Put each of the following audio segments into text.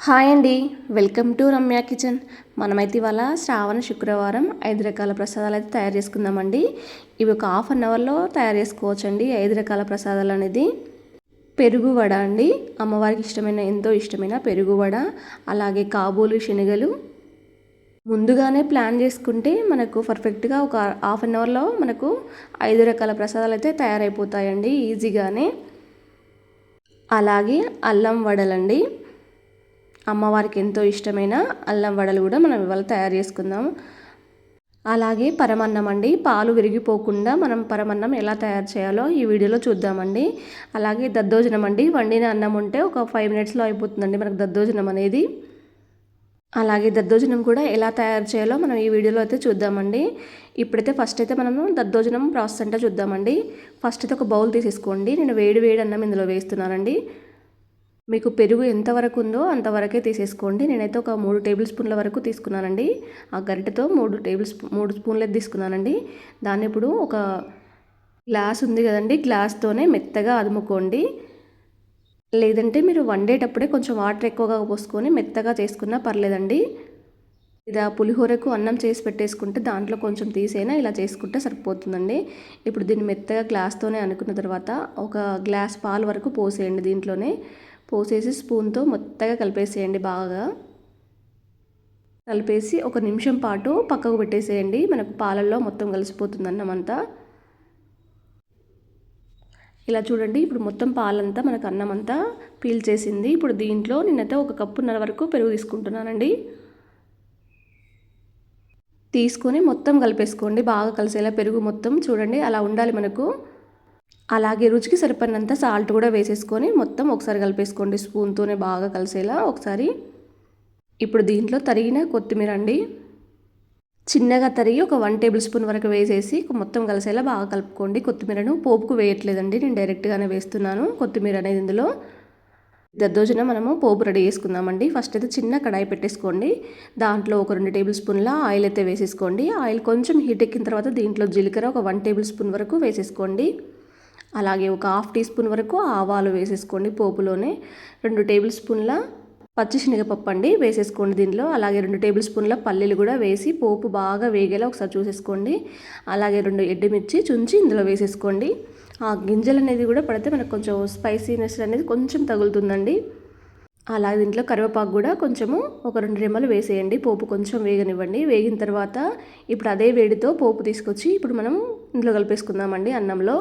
Hi అండి. Welcome to Ramya kitchen. మనమైతే ఇవాళ శ్రావణ శుక్రవారం 5 రకాల ప్రసాదాలు అయితే తయారు చేసుకుందామండి. ఇవి ఒక హాఫ్ అన్ అవర్లో తయారు చేసుకోవచ్చండి. 5 రకాల ప్రసాదాలు అనేది పెరుగు వడ అండి. అమ్మవారికి ఇష్టమైన ఎంతో ఇష్టమైన పెరుగు వడ, అలాగే కాబూలు శనగలు ముందుగానే ప్లాన్ చేసుకుంటే మనకు పర్ఫెక్ట్గా ఒక హాఫ్ అన్ అవర్లో మనకు 5 రకాల ప్రసాదాలు అయితే తయారైపోతాయండి ఈజీగానే. అలాగే అల్లం వడలండి. అమ్మవారికి ఎంతో ఇష్టమైన అల్లం వడలు కూడా మనం ఇవాళ తయారు చేసుకుందాం. అలాగే పరమన్నం అండి. పాలు విరిగిపోకుండా మనం పరమన్నం ఎలా తయారు చేయాలో ఈ వీడియోలో చూద్దామండి. అలాగే దద్దోజనం అండి. వండిన అన్నం ఉంటే ఒక 5 మినిట్స్లో అయిపోతుందండి మనకు దద్దోజనం అనేది. అలాగే దద్దోజనం కూడా ఎలా తయారు చేయాలో మనం ఈ వీడియోలో అయితే చూద్దామండి. ఇప్పుడైతే ఫస్ట్ అయితే మనము దద్దోజనం ప్రాసెస్ అంటే చూద్దామండి. ఫస్ట్ అయితే ఒక బౌల్ తీసేసుకోండి. నేను వేడి వేడి అన్నం ఇందులో వేస్తున్నానండి. మీకు పెరుగు ఎంతవరకు ఉందో అంతవరకే తీసేసుకోండి. నేనైతే ఒక 3 టేబుల్ స్పూన్ల వరకు తీసుకున్నానండి. ఆ గరిటెతో 3 స్పూన్లు తీసుకున్నానండి. దాన్ని ఇప్పుడు ఒక గ్లాస్ ఉంది కదండి, గ్లాస్తోనే మెత్తగా అదుముకోండి. లేదంటే మీరు వండేటప్పుడే కొంచెం వాటర్ ఎక్కువగా పోసుకొని మెత్తగా చేసుకున్నా పర్లేదండి. ఇలా పులిహోరకు అన్నం చేసి పెట్టేసుకుంటే దాంట్లో కొంచెం తీసైనా ఇలా చేసుకుంటే సరిపోతుందండి. ఇప్పుడు దీన్ని మెత్తగా గ్లాస్తోనే అనుకున్న తర్వాత ఒక గ్లాస్ పాలు వరకు పోసేయండి. దీంట్లోనే పోసేసి స్పూన్తో మెత్తగా కలిపేసేయండి. బాగా కలిపేసి ఒక నిమిషం పాటు పక్కకు పెట్టేసేయండి. మనకు పాలల్లో మొత్తం కలిసిపోతుంది అన్నం అంతా. ఇలా చూడండి, ఇప్పుడు మొత్తం పాలంతా మనకు అన్నం అంతా పీల్చేసింది. ఇప్పుడు దీంట్లో నేనైతే 1 కప్పున్నర వరకు పెరుగు తీసుకుంటున్నానండి. తీసుకొని మొత్తం కలిపేసుకోండి. బాగా కలిసేలా పెరుగు మొత్తం చూడండి అలా ఉండాలి మనకు. అలాగే రుచికి సరిపడినంత సాల్ట్ కూడా వేసేసుకొని మొత్తం ఒకసారి కలిపేసుకోండి స్పూన్తోనే బాగా కలిసేలా ఒకసారి. ఇప్పుడు దీంట్లో తరిగిన కొత్తిమీర అండి, చిన్నగా తరిగి ఒక 1 టేబుల్ స్పూన్ వరకు వేసేసి మొత్తం కలిసేలా బాగా కలుపుకోండి. కొత్తిమీరను పోపుకు వేయట్లేదండి, నేను డైరెక్ట్గానే వేస్తున్నాను కొత్తిమీర అనేది ఇందులో. దద్దోజనం మనము పోపు రెడీ చేసుకుందామండి. ఫస్ట్ అయితే చిన్న కడాయి పెట్టేసుకోండి. దాంట్లో ఒక 2 టేబుల్ స్పూన్ల ఆయిల్ అయితే వేసేసుకోండి. ఆయిల్ కొంచెం హీట్ ఎక్కిన తర్వాత దీంట్లో జీలకర్ర ఒక 1 టేబుల్ స్పూన్ వరకు వేసేసుకోండి. అలాగే ఒక హాఫ్ టీ స్పూన్ వరకు ఆవాలు వేసేసుకోండి. పోపులోనే 2 టేబుల్ స్పూన్ల పచ్చిశనగపప్పు అండి వేసేసుకోండి దీనిలో. అలాగే 2 టేబుల్ స్పూన్ల పల్లీలు కూడా వేసి పోపు బాగా వేగేలా ఒకసారి చూసేసుకోండి. అలాగే 2 ఎండుమిర్చి చుంచి ఇందులో వేసేసుకోండి. ఆ గింజలు అనేది కూడా పడితే మనకు కొంచెం స్పైసీనెస్ అనేది కొంచెం తగులుతుందండి. అలాగే దీంట్లో కరివేపాకు కూడా కొంచెము ఒక 2 రెమ్మలు వేసేయండి. పోపు కొంచెం వేగనివ్వండి. వేగిన తర్వాత ఇప్పుడు అదే వేడితో పోపు తీసుకొచ్చి ఇప్పుడు మనం ఇందులో కలిపేసుకుందామండి అన్నంలో.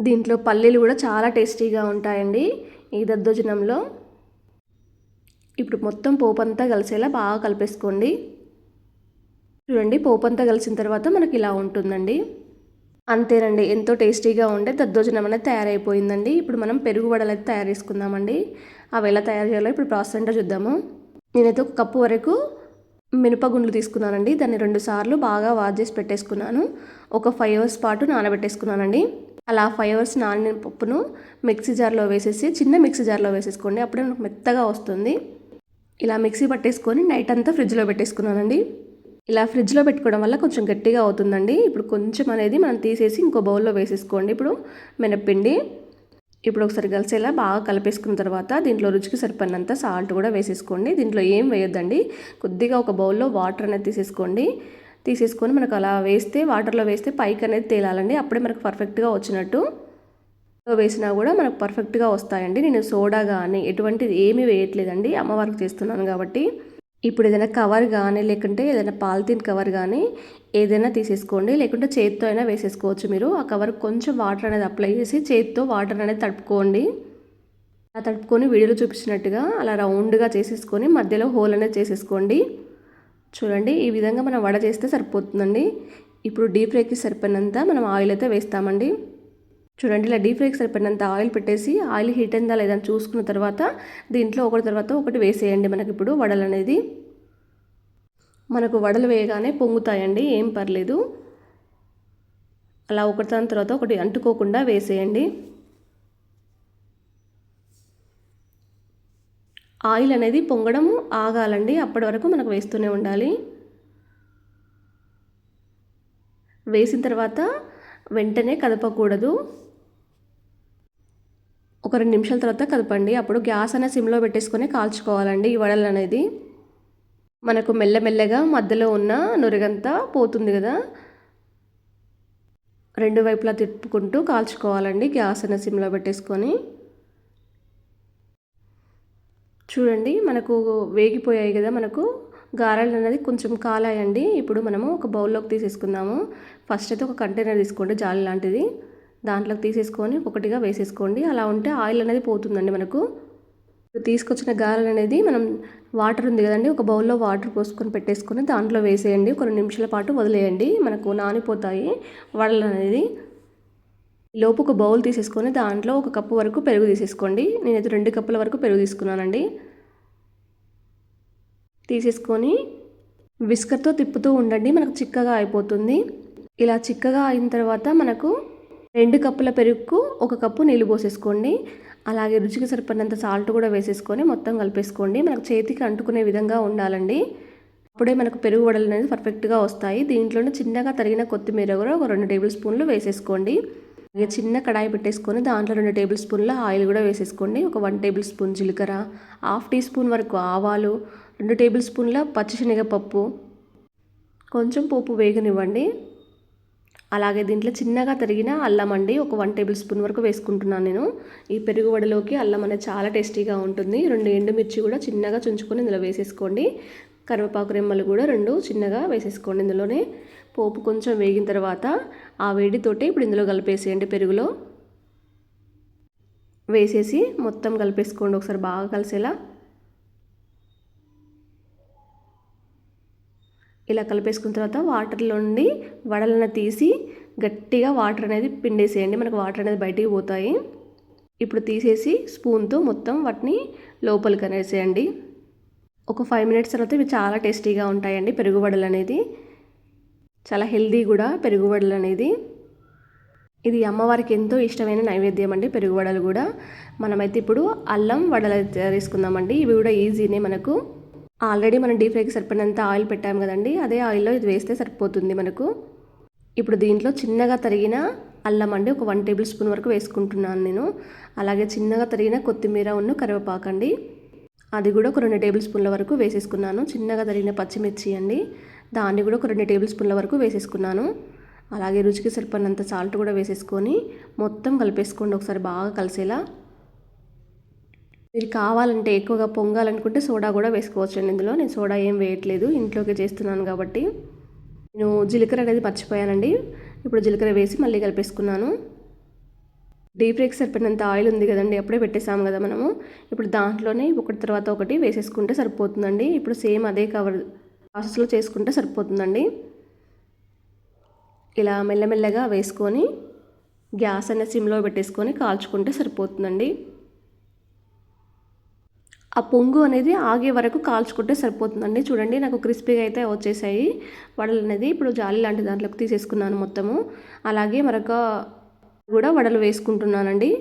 దీంట్లో పల్లీలు కూడా చాలా టేస్టీగా ఉంటాయండి ఈ దద్దోజనంలో. ఇప్పుడు మొత్తం పోపు అంతా కలిసేలా బాగా కలిపేసుకోండి. చూడండి, పోపు అంతా కలిసిన తర్వాత మనకి ఇలా ఉంటుందండి. అంతేనండి, ఎంతో టేస్టీగా ఉండే దద్దోజనం అనేది తయారైపోయిందండి. ఇప్పుడు మనం పెరుగు వడలు అయితే తయారు చేసుకుందామండి. అవి ఎలా తయారు చేయాలో ఇప్పుడు ప్రాసెస్ ఏంటో చూద్దాము. నేనైతే 1 కప్పు వరకు మినపగుండ్లు తీసుకున్నానండి. దాన్ని 2 సార్లు బాగా వాష్ చేసి పెట్టేసుకున్నాను. ఒక 5 అవర్స్ పాటు నానబెట్టేసుకున్నానండి. అలా 5 అవర్స్ నానిన పప్పును మిక్సీ జార్లో వేసేసి చిన్న మిక్సీ జార్లో వేసేసుకోండి. అప్పుడే మనకు మెత్తగా వస్తుంది. ఇలా మిక్సీ పట్టేసుకొని నైట్ అంతా ఫ్రిడ్జ్లో పెట్టేసుకున్నానండి. ఇలా ఫ్రిడ్జ్లో పెట్టుకోవడం వల్ల కొంచెం గట్టిగా అవుతుందండి. ఇప్పుడు కొంచెం అనేది మనం తీసేసి ఇంకో బౌల్లో వేసేసుకోండి. ఇప్పుడు మినప్పిండి ఇప్పుడు ఒకసారి కలిసేలా బాగా కలిపేసుకున్న తర్వాత దీంట్లో రుచికి సరిపడినంత సాల్ట్ కూడా వేసేసుకోండి. దీంట్లో ఏం వేయొద్దండి. కొద్దిగా ఒక బౌల్లో వాటర్ అనేది తీసేసుకొని మనకు అలా వేస్తే వాటర్లో వేస్తే పైకి అనేది తేలాలండి. అప్పుడే మనకు పర్ఫెక్ట్గా వచ్చినట్టు. వేసినా కూడా మనకు పర్ఫెక్ట్గా వస్తాయండి. నేను సోడా కానీ ఎటువంటిది ఏమీ వేయట్లేదండి, అమ్మవారికి చేస్తున్నాను కాబట్టి. ఇప్పుడు ఏదైనా కవర్ కానీ లేకుంటే ఏదైనా పాలిథిన్ కవర్ కానీ ఏదైనా తీసేసుకోండి. లేకుంటే చేత్తో అయినా వేసేసుకోవచ్చు మీరు. ఆ కవర్ కొంచెం వాటర్ అనేది అప్లై చేసి చేత్తో వాటర్ అనేది తడుపుకోండి. అలా తడుపుకొని వీడియోలో చూపించినట్టుగా అలా రౌండ్గా చేసేసుకొని మధ్యలో హోల్ అనేది చేసేసుకోండి. చూడండి, ఈ విధంగా మనం వడ చేస్తే సరిపోతుందండి. ఇప్పుడు డీప్ ఫ్రైకి సరిపడినంత మనం ఆయిల్ అయితే వేస్తామండి. చూడండి, ఇలా డీప్ ఫ్రైకి సరిపడినంత ఆయిల్ పెట్టేసి ఆయిల్ హీట్ అయిందా లేదా అని చూసుకున్న తర్వాత దీంట్లో ఒకటి తర్వాత ఒకటి వేసేయండి. మనకి ఇప్పుడు వడలు అనేది మనకు వడలు వేయగానే పొంగుతాయండి, ఏం పర్లేదు. అలా ఒకటి దాని తర్వాత ఒకటి అంటుకోకుండా వేసేయండి. ఆయిల్ అనేది పొంగడం ఆగాలండి, అప్పటి వరకు మనకు వేస్తూనే ఉండాలి. వేసిన తర్వాత వెంటనే కదపకూడదు. ఒక 2 నిమిషాల తర్వాత కలపండి. అప్పుడు గ్యాస్ అనేది సిమ్లో పెట్టేసుకొని కాల్చుకోవాలండి ఈ వడలు అనేది. మనకు మెల్లమెల్లగా మధ్యలో ఉన్న నురగంతా పోతుంది కదా, 2 వైపులా తిప్పుకుంటూ కాల్చుకోవాలండి గ్యాస్ అనేది సిమ్లో పెట్టేసుకొని. చూడండి మనకు వేగిపోయాయి కదా, మనకు గారెలు అనేది కొంచెం కాలాయండి. ఇప్పుడు మనము ఒక బౌల్లోకి తీసేసుకుందాము. ఫస్ట్ అయితే ఒక కంటైనర్ తీసుకోండి, జాలి లాంటిది, దాంట్లోకి తీసేసుకొని ఒకటిగా వేసేసుకోండి. అలా ఉంటే ఆయిల్ అనేది పోతుందండి మనకు. తీసుకొచ్చిన గారెలు అనేది మనం వాటర్ ఉంది కదండి, ఒక బౌల్లో వాటర్ పోసుకొని పెట్టేసుకొని దాంట్లో వేసేయండి. కొన్ని నిమిషాల పాటు వదిలేయండి, మనకు నానిపోతాయి వడలు అనేది. లోపు ఒక బౌల్ తీసేసుకొని దాంట్లో 1 కప్పు వరకు పెరుగు తీసేసుకోండి. నేనైతే 2 కప్పుల వరకు పెరుగు తీసుకున్నానండి. తీసేసుకొని విస్కర్తో తిప్పుతూ ఉండండి, మనకు చిక్కగా అయిపోతుంది. ఇలా చిక్కగా అయిన తర్వాత మనకు 2 కప్పుల పెరుగుకు 1 కప్పు నీళ్ళు పోసేసుకోండి. అలాగే రుచికి సరిపడినంత సాల్ట్ కూడా వేసేసుకొని మొత్తం కలిపేసుకోండి. మనకు చేతికి అంటుకునే విధంగా ఉండాలండి, అప్పుడే మనకు పెరుగు వడలు అనేది పర్ఫెక్ట్గా వస్తాయి. దీంట్లోనే చిన్నగా తరిగిన కొత్తిమీర కూడా ఒక 2 టేబుల్ స్పూన్లు వేసేసుకోండి. అలాగే చిన్న కడాయి పెట్టేసుకొని దాంట్లో 2 టేబుల్ స్పూన్ల ఆయిల్ కూడా వేసేసుకోండి. ఒక 1 టేబుల్ స్పూన్ జీలకర్ర, 1/2 టీ స్పూన్ వరకు ఆవాలు, 2 టేబుల్ స్పూన్ల పచ్చిశనగపప్పు, కొంచెం పోపు వేగనివ్వండి. అలాగే దీంట్లో చిన్నగా తరిగిన అల్లం అండి, ఒక 1 టేబుల్ స్పూన్ వరకు వేసుకుంటున్నాను నేను. ఈ పెరుగు వడలోకి అల్లం అనేది చాలా టేస్టీగా ఉంటుంది. 2 ఎండుమిర్చి కూడా చిన్నగా చుంచుకొని ఇందులో వేసేసుకోండి. కరివేపాకు రెమ్మలు కూడా 2 చిన్నగా వేసేసుకోండి. ఇందులోనే పోపు కొంచెం వేగిన తర్వాత ఆ వేడితోటి ఇప్పుడు ఇందులో కలిపేసేయండి. పెరుగులో వేసేసి మొత్తం కలిపేసుకోండి ఒకసారి బాగా కలిసేలా. ఇలా కలిపేసుకున్న తర్వాత వాటర్లో నుండి వడలను తీసి గట్టిగా వాటర్ అనేది పిండేసేయండి, మనకు వాటర్ అనేది బయటికి పోతాయి. ఇప్పుడు తీసేసి స్పూన్తో మొత్తం వాటిని లోపలికి అనేసేయండి. ఒక 5 మినిట్స్ తర్వాత ఇవి చాలా టేస్టీగా ఉంటాయండి. పెరుగు వడలు అనేది చాలా హెల్దీ కూడా, పెరుగు వడలు అనేది ఇది అమ్మవారికి ఎంతో ఇష్టమైన నైవేద్యం అండి. పెరుగు వడలు కూడా మనమైతే ఇప్పుడు అల్లం వడలు తీసుకుందామండి. ఇవి కూడా ఈజీనే, మనకు ఆల్రెడీ మనం డీప్ ఫ్రైకి సరిపడినంత ఆయిల్ పెట్టాము కదండి, అదే ఆయిల్లో ఇది వేస్తే సరిపోతుంది మనకు. ఇప్పుడు దీంట్లో చిన్నగా తరిగిన అల్లం అండి ఒక 1 టేబుల్ స్పూన్ వరకు వేసుకుంటున్నాను నేను. అలాగే చిన్నగా తరిగిన కొత్తిమీర ఉన్న కరివేపాకండి, అది కూడా ఒక 2 టేబుల్ స్పూన్ల వరకు వేసేసుకున్నాను. చిన్నగా తరిగిన పచ్చిమిర్చి అండి, దాన్ని కూడా ఒక 2 టేబుల్ స్పూన్ల వరకు వేసేసుకున్నాను. అలాగే రుచికి సరిపడినంత సాల్ట్ కూడా వేసేసుకొని మొత్తం కలిపేసుకోండి ఒకసారి బాగా కలిసేలా. మీరు కావాలంటే ఎక్కువగా పొంగాలనుకుంటే సోడా కూడా వేసుకోవచ్చండి. ఇందులో నేను సోడా ఏం వేయట్లేదు, ఇంట్లోకి చేస్తున్నాను కాబట్టి. నేను జీలకర్ర అనేది మర్చిపోయానండి, ఇప్పుడు జీలకర్ర వేసి మళ్ళీ కలిపేసుకున్నాను. డీప్ ఫ్రైకి సరిపడినంత ఆయిల్ ఉంది కదండి, అప్పుడే పెట్టేసాము కదా మనము. ఇప్పుడు దాంట్లోనే ఒకటి తర్వాత ఒకటి వేసేసుకుంటే సరిపోతుందండి. ఇప్పుడు సేమ్ అదే కవర్ ప్రాసెస్లో చేసుకుంటే సరిపోతుందండి. ఇలా మెల్లమెల్లగా వేసుకొని గ్యాస్ అనేది సిమ్లో పెట్టేసుకొని కాల్చుకుంటే సరిపోతుందండి. ఆ పొంగు అనేది ఆగే వరకు కాల్చుకుంటే సరిపోతుందండి. చూడండి నాకు క్రిస్పీగా అయితే వచ్చేసాయి వడలు అనేది. ఇప్పుడు జాలి లాంటి దాంట్లోకి తీసేసుకున్నాను మొత్తము. అలాగే మరొక కూడా వడలు వేసుకుంటున్నానండి.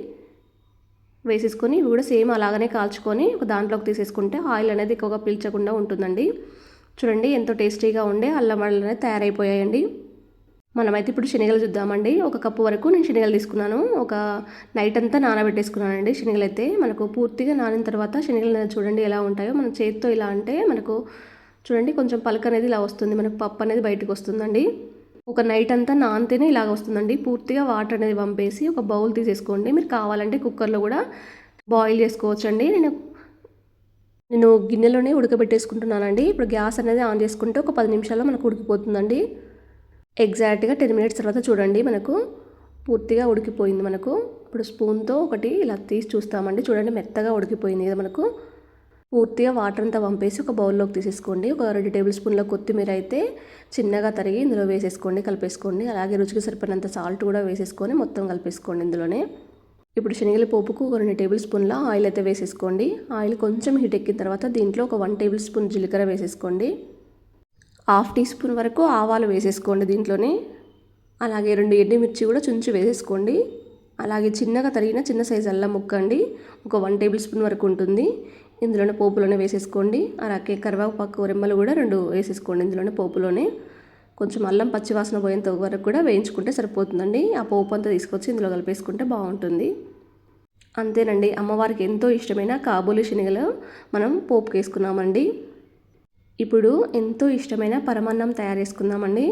వేసేసుకొని ఇవి కూడా సేమ్ అలాగనే కాల్చుకొని ఒక దాంట్లోకి తీసేసుకుంటే ఆయిల్ అనేది ఎక్కువగా పీల్చకుండా ఉంటుందండి. చూడండి ఎంతో టేస్టీగా ఉండే అల్లం వడలు అనేది తయారైపోయాయండి. మనమైతే ఇప్పుడు శనగలు చూద్దామండి. 1 కప్పు వరకు నేను శనగలు తీసుకున్నాను. ఒక నైట్ అంతా నానబెట్టేసుకున్నానండి శనగలు అయితే. మనకు పూర్తిగా నానిన తర్వాత శనగలు చూడండి ఎలా ఉంటాయో. మన చేతితో ఇలా అంటే మనకు చూడండి కొంచెం పలక అనేది ఇలా వస్తుంది, మనకు పప్పు అనేది బయటకు వస్తుందండి. ఒక నైట్ అంతా నానితేనే ఇలాగ వస్తుందండి. పూర్తిగా వాటర్ అనేది పంపేసి ఒక బౌల్ తీసేసుకోండి. మీరు కావాలంటే కుక్కర్లో కూడా బాయిల్ చేసుకోవచ్చండి. నేను గిన్నెలోనే ఉడకబెట్టేసుకుంటున్నానండి. ఇప్పుడు గ్యాస్ అనేది ఆన్ చేసుకుంటే ఒక 10 నిమిషాల్లో మనకు ఉడికిపోతుందండి. ఎగ్జాక్ట్గా 10 మినిట్స్ తర్వాత చూడండి మనకు పూర్తిగా ఉడికిపోయింది. మనకు ఇప్పుడు స్పూన్తో ఒకటి ఇలా తీసి చూస్తామండి. చూడండి మెత్తగా ఉడికిపోయింది కదా మనకు. పూర్తిగా వాటర్ అంతా పంపేసి ఒక బౌల్లోకి తీసేసుకోండి. ఒక 2 టేబుల్ స్పూన్ల కొత్తిమీర అయితే చిన్నగా తరిగి ఇందులో వేసేసుకోండి, కలిపేసుకోండి. అలాగే రుచికి సరిపడినంత సాల్ట్ కూడా వేసేసుకొని మొత్తం కలిపేసుకోండి ఇందులోనే. ఇప్పుడు శనగల పోపుకు ఒక 2 టేబుల్ స్పూన్ల ఆయిల్ అయితే వేసేసుకోండి. ఆయిల్ కొంచెం హీట్ ఎక్కిన తర్వాత దీంట్లో ఒక 1 టేబుల్ స్పూన్ జీలకర్ర వేసేసుకోండి. 1/2 టీ స్పూన్ వరకు ఆవాలు వేసేసుకోండి దీంట్లోనే. అలాగే 2 ఎండుమిర్చి కూడా చుంచి వేసేసుకోండి. అలాగే చిన్నగా తరిగిన చిన్న సైజు అల్లం ముక్క అండి, ఒక 1 టేబుల్ స్పూన్ వరకు ఉంటుంది. ఇందులోనే పోపులోనే వేసేసుకోండి. అలాగే కరివేపాకు రెమ్మలు కూడా 2 వేసేసుకోండి ఇందులోనే పోపులోనే. కొంచెం అల్లం పచ్చివాసన పోయేంత వరకు కూడా వేయించుకుంటే సరిపోతుందండి. ఆ పోపు అంతా తీసుకొచ్చి ఇందులో కలిపేసుకుంటే బాగుంటుంది. అంతేనండి, అమ్మవారికి ఎంతో ఇష్టమైన కాబూలి శనగలు మనం పోపుకి వేసుకున్నామండి. ఇప్పుడు ఎంతో ఇష్టమైన పరమాన్నం తయారు చేసుకుందామండి.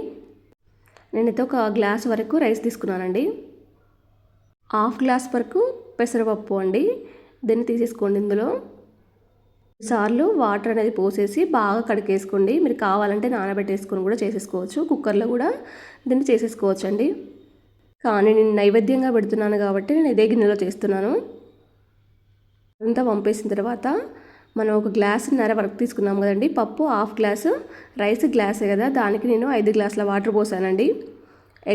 నేనైతే ఒక గ్లాస్ వరకు రైస్ తీసుకున్నానండి. హాఫ్ గ్లాస్ వరకు పెసరపప్పు అండి. దీన్ని తీసేసుకోండి. ఇందులో సార్లు వాటర్ అనేది పోసేసి బాగా కడిగేసుకోండి. మీరు కావాలంటే నానబెట్టేసుకొని కూడా చేసేసుకోవచ్చు. కుక్కర్లో కూడా దీన్ని చేసేసుకోవచ్చు అండి. కానీ నేను నైవేద్యంగా పెడుతున్నాను కాబట్టి నేను ఇదే గిన్నెలో చేస్తున్నాను. అంతా పంపేసిన తర్వాత మనం ఒక గ్లాసున్నర వరకు తీసుకున్నాం కదండి పప్పు, హాఫ్ గ్లాసు, రైస్ గ్లాసే కదా, దానికి నేను 5 గ్లాసుల వాటర్ పోసానండి.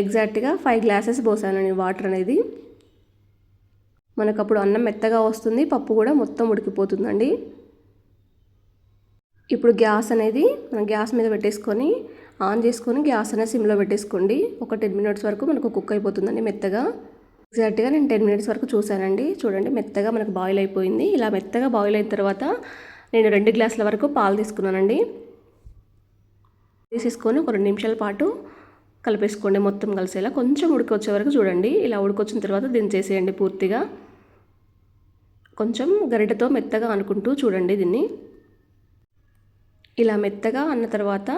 ఎగ్జాక్ట్గా 5 గ్లాసెస్ పోసాను నేను వాటర్ అనేది. మనకు అప్పుడు అన్నం మెత్తగా వస్తుంది, పప్పు కూడా మొత్తం ఉడికిపోతుందండి. ఇప్పుడు గ్యాస్ అనేది మనం గ్యాస్ మీద పెట్టేసుకొని ఆన్ చేసుకొని గ్యాస్ అనేది సిమ్లో పెట్టేసుకోండి. ఒక 10 మినిట్స్ వరకు మనకు కుక్ అయిపోతుందండి మెత్తగా. ఎగ్జాక్ట్గా నేను 10 మినిట్స్ వరకు చూసానండి. చూడండి మెత్తగా మనకు బాయిల్ అయిపోయింది. ఇలా మెత్తగా బాయిల్ అయిన తర్వాత నేను 2 గ్లాసుల వరకు పాలు తీసుకున్నానండి. తీసేసుకొని ఒక 2 నిమిషాల పాటు కలిపేసుకోండి మొత్తం కలిసేలా. కొంచెం ఉడికొచ్చే వరకు చూడండి. ఇలా ఉడికొచ్చిన తర్వాత దించేసేయండి పూర్తిగా. కొంచెం గరిటెతో మెత్తగా అనుకుంటూ చూడండి దీన్ని. ఇలా మెత్తగా అన్న తర్వాత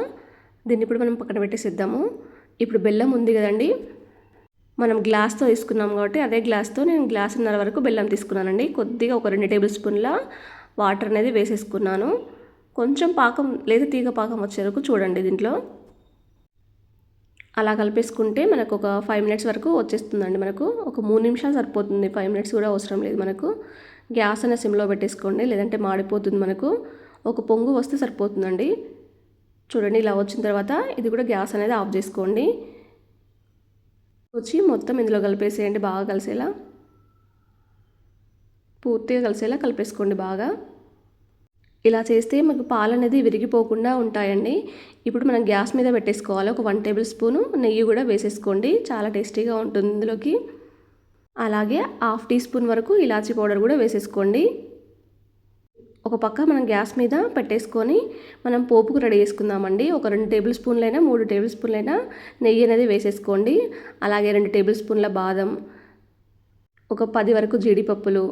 దీన్ని ఇప్పుడు మనం పక్కన పెట్టేసిద్దాము. ఇప్పుడు బెల్లం ఉంది కదండి, మనం గ్లాస్తో తీసుకున్నాం కాబట్టి అదే గ్లాస్తో నేను గ్లాసున్నర వరకు బెల్లం తీసుకున్నానండి. కొద్దిగా ఒక 2 టేబుల్ స్పూన్ల వాటర్ అనేది వేసేసుకున్నాను. కొంచెం పాకం లేదా తీగ పాకం వచ్చే వరకు చూడండి దీంట్లో. అలా కలిపేసుకుంటే మనకు ఒక 5 మినిట్స్ వరకు వచ్చేస్తుందండి. మనకు ఒక 3 నిమిషాలు సరిపోతుంది, 5 మినిట్స్ కూడా అవసరం లేదు మనకు. గ్యాస్ అనేది సిమ్లో పెట్టేసుకోండి, లేదంటే మాడిపోతుంది మనకు. ఒక పొంగు వస్తే సరిపోతుందండి. చూడండి ఇలా వచ్చిన తర్వాత ఇది కూడా గ్యాస్ అనేది ఆఫ్ చేసుకోండి. వచ్చి మొత్తం ఇందులో కలిపేసేయండి, బాగా కలిసేలా, పూర్తిగా కలిసేలా కలిపేసుకోండి బాగా. ఇలా చేస్తే మనకు పాలు అనేది విరిగిపోకుండా ఉంటాయండి. ఇప్పుడు మనం గ్యాస్ మీద పెట్టేసుకోవాలి. ఒక 1 టేబుల్ స్పూను నెయ్యి కూడా వేసేసుకోండి, చాలా టేస్టీగా ఉంటుంది ఇందులోకి. అలాగే హాఫ్ టీ స్పూన్ వరకు ఇలాచీ పౌడర్ కూడా వేసేసుకోండి. ఒక పక్క మనం గ్యాస్ మీద పెట్టేసుకొని మనం పోపుకు రెడీ చేసుకుందామండి. ఒక 2 టేబుల్ స్పూన్లైనా 3 టేబుల్ స్పూన్లైనా నెయ్యి అనేది వేసేసుకోండి. అలాగే 2 టేబుల్ స్పూన్ల బాదం, ఒక 10 వరకు జీడిపప్పులు,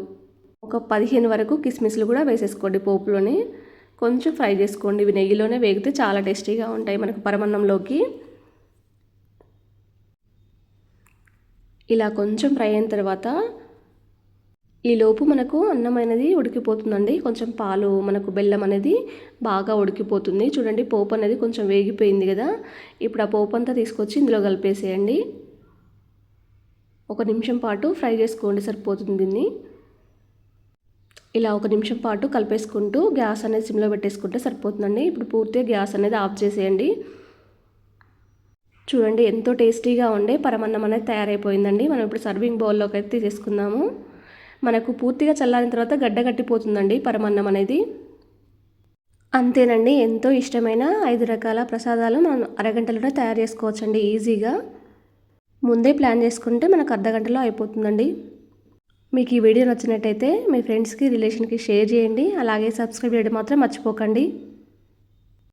ఒక 15 వరకు కిస్మిస్లు కూడా వేసేసుకోండి పోపులోని. కొంచెం ఫ్రై చేసుకోండి, ఇవి నెయ్యిలోనే వేగితే చాలా టేస్టీగా ఉంటాయి మనకు పరమన్నంలోకి. ఇలా కొంచెం ఫ్రై అయిన తర్వాత ఈలోపు మనకు అన్నం అనేది ఉడికిపోతుందండి. కొంచెం పాలు, మనకు బెల్లం అనేది బాగా ఉడికిపోతుంది. చూడండి పోపు అనేది కొంచెం వేగిపోయింది కదా. ఇప్పుడు ఆ పోపు అంతా తీసుకొచ్చి ఇందులో కలిపేసేయండి. 1 నిమిషం పాటు ఫ్రై చేసుకోండి, సరిపోతుంది దీన్ని. ఇలా 1 నిమిషం పాటు కలిపేసుకుంటూ గ్యాస్ అనేది సిమ్లో పెట్టేసుకుంటే సరిపోతుందండి. ఇప్పుడు పూర్తిగా గ్యాస్ అనేది ఆఫ్ చేసేయండి. చూడండి ఎంతో టేస్టీగా ఉండే పరమన్నం అనేది తయారైపోయిందండి. మనం ఇప్పుడు సర్వింగ్ బౌల్లోకి అయితే తీసేసుకుందాము. మనకు పూర్తిగా చల్లారిన తర్వాత గడ్డ కట్టిపోతుందండి పరమన్నం అనేది. అంతేనండి, ఎంతో ఇష్టమైన 5 రకాల ప్రసాదాలు మనం అరగంటలోనే తయారు చేసుకోవచ్చండి ఈజీగా. ముందే ప్లాన్ చేసుకుంటే మనకు అర్ధగంటలో అయిపోతుందండి. మీకు ఈ వీడియో నచ్చినట్టయితే మీ ఫ్రెండ్స్కి, రిలేషన్కి షేర్ చేయండి. అలాగే సబ్స్క్రైబ్ చేయడం మాత్రం మర్చిపోకండి.